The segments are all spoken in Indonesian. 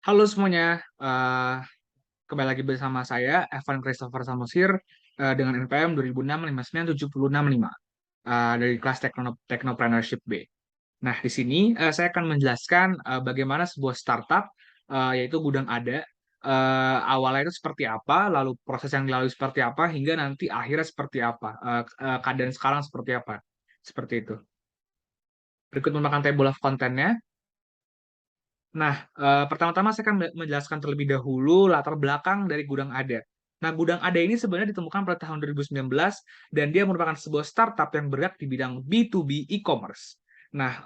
Halo semuanya, kembali lagi bersama saya Evan Christopher Samosir dengan NPM 2006-597065 dari kelas Technopreneurship B. Nah, di sini saya akan menjelaskan bagaimana sebuah startup yaitu Gudang Ada awalnya itu seperti apa, lalu proses yang dilalui seperti apa, hingga nanti akhirnya seperti apa, keadaan sekarang seperti apa, seperti itu. Berikut merupakan table of content-nya. Nah, pertama-tama saya akan menjelaskan terlebih dahulu latar belakang dari Gudang Ada. Nah, Gudang Ada ini sebenarnya ditemukan pada tahun 2019 dan dia merupakan sebuah startup yang bergerak di bidang B2B e-commerce. Nah,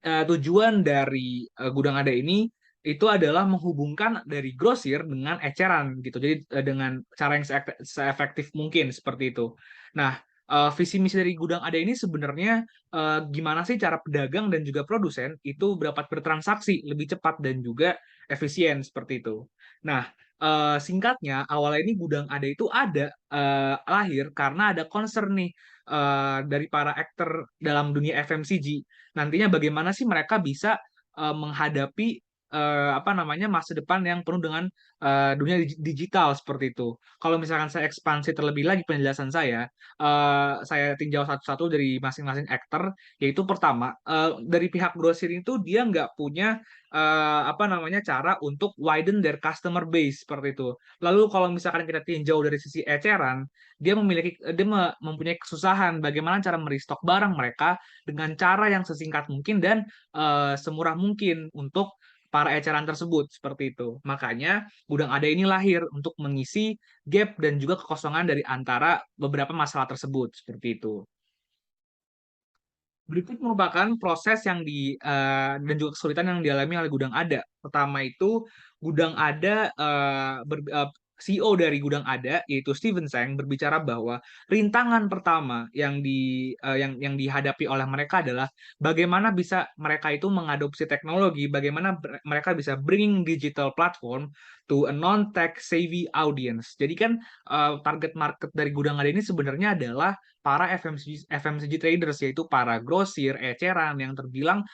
tujuan dari Gudang Ada ini itu adalah menghubungkan dari grosir dengan eceran gitu. Jadi dengan cara yang seefektif mungkin seperti itu. Nah, visi misi dari Gudang Ada ini sebenarnya gimana sih cara pedagang dan juga produsen itu dapat bertransaksi lebih cepat dan juga efisien seperti itu. Nah, singkatnya awalnya ini Gudang Ada itu ada lahir karena ada concern nih dari para aktor dalam dunia FMCG nantinya bagaimana sih mereka bisa menghadapi apa namanya masa depan yang penuh dengan dunia digital seperti itu. Kalau misalkan saya ekspansi terlebih lagi penjelasan saya tinjau satu-satu dari masing-masing aktor, yaitu pertama dari pihak grosir itu dia nggak punya apa namanya cara untuk widen their customer base seperti itu. Lalu kalau misalkan kita tinjau dari sisi eceran, dia mempunyai kesusahan bagaimana cara merestock barang mereka dengan cara yang sesingkat mungkin dan semurah mungkin untuk para eceran tersebut seperti itu. Makanya Gudang Ada ini lahir untuk mengisi gap dan juga kekosongan dari antara beberapa masalah tersebut seperti itu. Berikut merupakan proses dan juga kesulitan yang dialami oleh Gudang Ada. Pertama itu Gudang Ada CEO dari Gudang Ada yaitu Steven Seng berbicara bahwa rintangan pertama yang dihadapi oleh mereka adalah bagaimana bisa mereka itu mengadopsi teknologi, bagaimana mereka bisa bringing digital platform to a non-tech savvy audience. Jadi kan target market dari Gudang Ada ini sebenarnya adalah para FMCG traders yaitu para grosir, eceran yang terbilang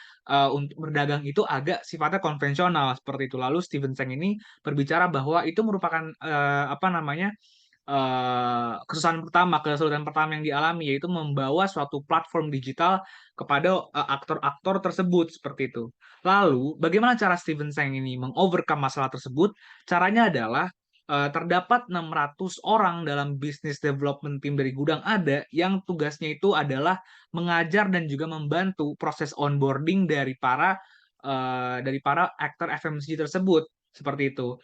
untuk berdagang itu agak sifatnya konvensional seperti itu. Lalu Steven Seng ini berbicara bahwa itu merupakan apa namanya kesulitan pertama yang dialami yaitu membawa suatu platform digital kepada aktor-aktor tersebut seperti itu. Lalu, bagaimana cara Steven Seng ini mengovercome masalah tersebut? Caranya adalah terdapat 600 orang dalam business development team dari Gudang Ada yang tugasnya itu adalah mengajar dan juga membantu proses onboarding dari para aktor FMCG tersebut seperti itu.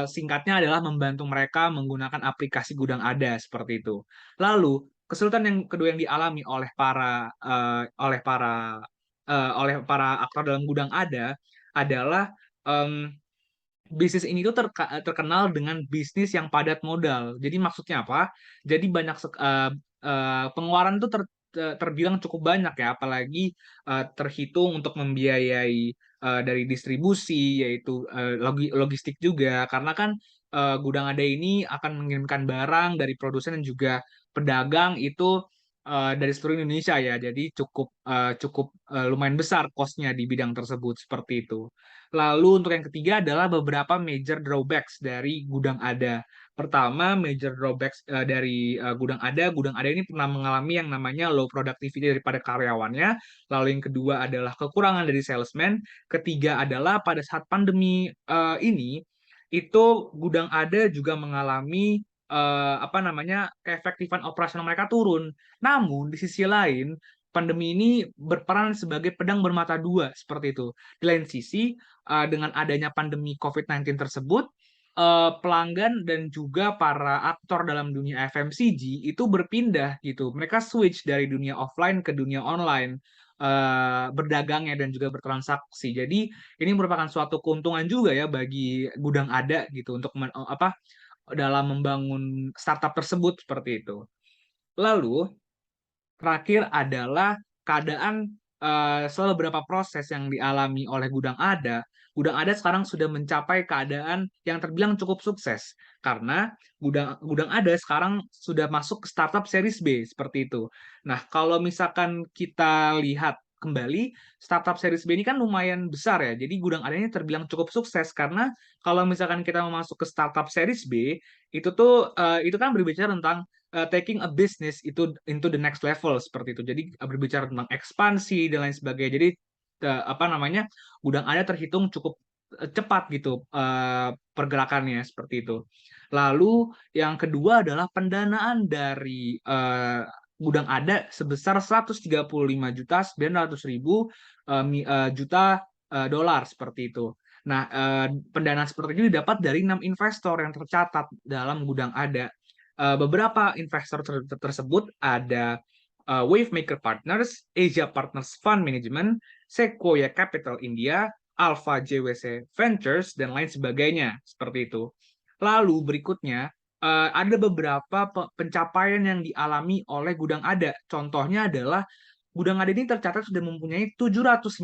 Singkatnya adalah membantu mereka menggunakan aplikasi Gudang Ada seperti itu. Lalu kesulitan yang kedua yang dialami oleh para aktor dalam Gudang Ada adalah em, bisnis ini tuh terkenal dengan bisnis yang padat modal. Jadi maksudnya apa? Jadi pengeluaran tuh terbilang cukup banyak ya, apalagi terhitung untuk membiayai dari distribusi, yaitu logistik juga. Karena kan Gudang Ada ini akan mengirimkan barang dari produsen dan juga pedagang itu dari seluruh Indonesia ya. Jadi cukup lumayan besar cost-nya di bidang tersebut seperti itu. Lalu untuk yang ketiga adalah beberapa major drawbacks dari Gudang Ada. Pertama, major drawbacks Gudang Ada ini pernah mengalami yang namanya low productivity daripada karyawannya. Lalu yang kedua adalah kekurangan dari salesman. Ketiga adalah pada saat pandemi ini, itu Gudang Ada juga mengalami apa namanya keefektifan operasional mereka turun. Namun di sisi lain, pandemi ini berperan sebagai pedang bermata dua seperti itu. Di lain sisi, dengan adanya pandemi COVID-19 tersebut, pelanggan dan juga para aktor dalam dunia FMCG itu berpindah gitu. Mereka switch dari dunia offline ke dunia online berdagangnya dan juga bertransaksi. Jadi ini merupakan suatu keuntungan juga ya bagi Gudang Ada gitu untuk dalam membangun startup tersebut seperti itu. Lalu terakhir adalah keadaan setelah beberapa proses yang dialami oleh Gudang Ada sekarang sudah mencapai keadaan yang terbilang cukup sukses karena Gudang Ada sekarang sudah masuk ke startup series B seperti itu. Nah, kalau misalkan kita lihat kembali, startup series B ini kan lumayan besar ya. Jadi Gudang Ada ini terbilang cukup sukses karena kalau misalkan kita mau masuk ke startup series B, itu kan berbicara tentang taking a business itu into the next level seperti itu. Jadi berbicara tentang ekspansi dan lain sebagainya. Jadi apa namanya? Gudang Ada terhitung cukup cepat gitu pergerakannya seperti itu. Lalu yang kedua adalah pendanaan dari Gudang Ada sebesar 135.900.000 juta dolar seperti itu. Nah, pendanaan seperti ini didapat dari 6 investor yang tercatat dalam Gudang Ada. Beberapa investor tersebut ada Wavemaker Partners, Asia Partners Fund Management, Sequoia Capital India, Alpha JWC Ventures, dan lain sebagainya. Seperti itu. Lalu berikutnya, ada beberapa pencapaian yang dialami oleh Gudang Ada. Contohnya adalah Gudang Ada ini tercatat sudah mempunyai 750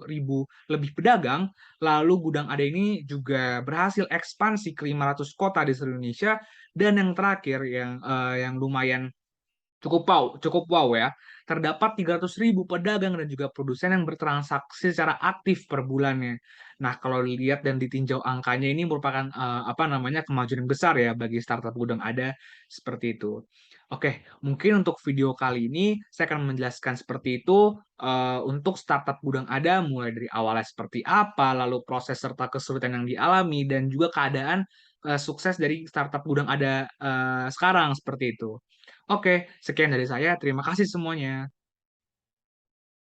ribu lebih pedagang. Lalu Gudang Ada ini juga berhasil ekspansi ke 500 kota di seluruh Indonesia. Dan yang terakhir yang lumayan cukup wow ya. Terdapat 300 ribu pedagang dan juga produsen yang bertransaksi secara aktif per bulannya. Nah, kalau dilihat dan ditinjau angkanya ini merupakan apa namanya kemajuan yang besar ya bagi startup Gudang Ada seperti itu. Oke, mungkin untuk video kali ini saya akan menjelaskan seperti itu untuk startup Gudang Ada mulai dari awalnya seperti apa, lalu proses serta kesulitan yang dialami dan juga keadaan sukses dari startup Gudang Ada sekarang seperti itu. Oke, sekian dari saya. Terima kasih semuanya.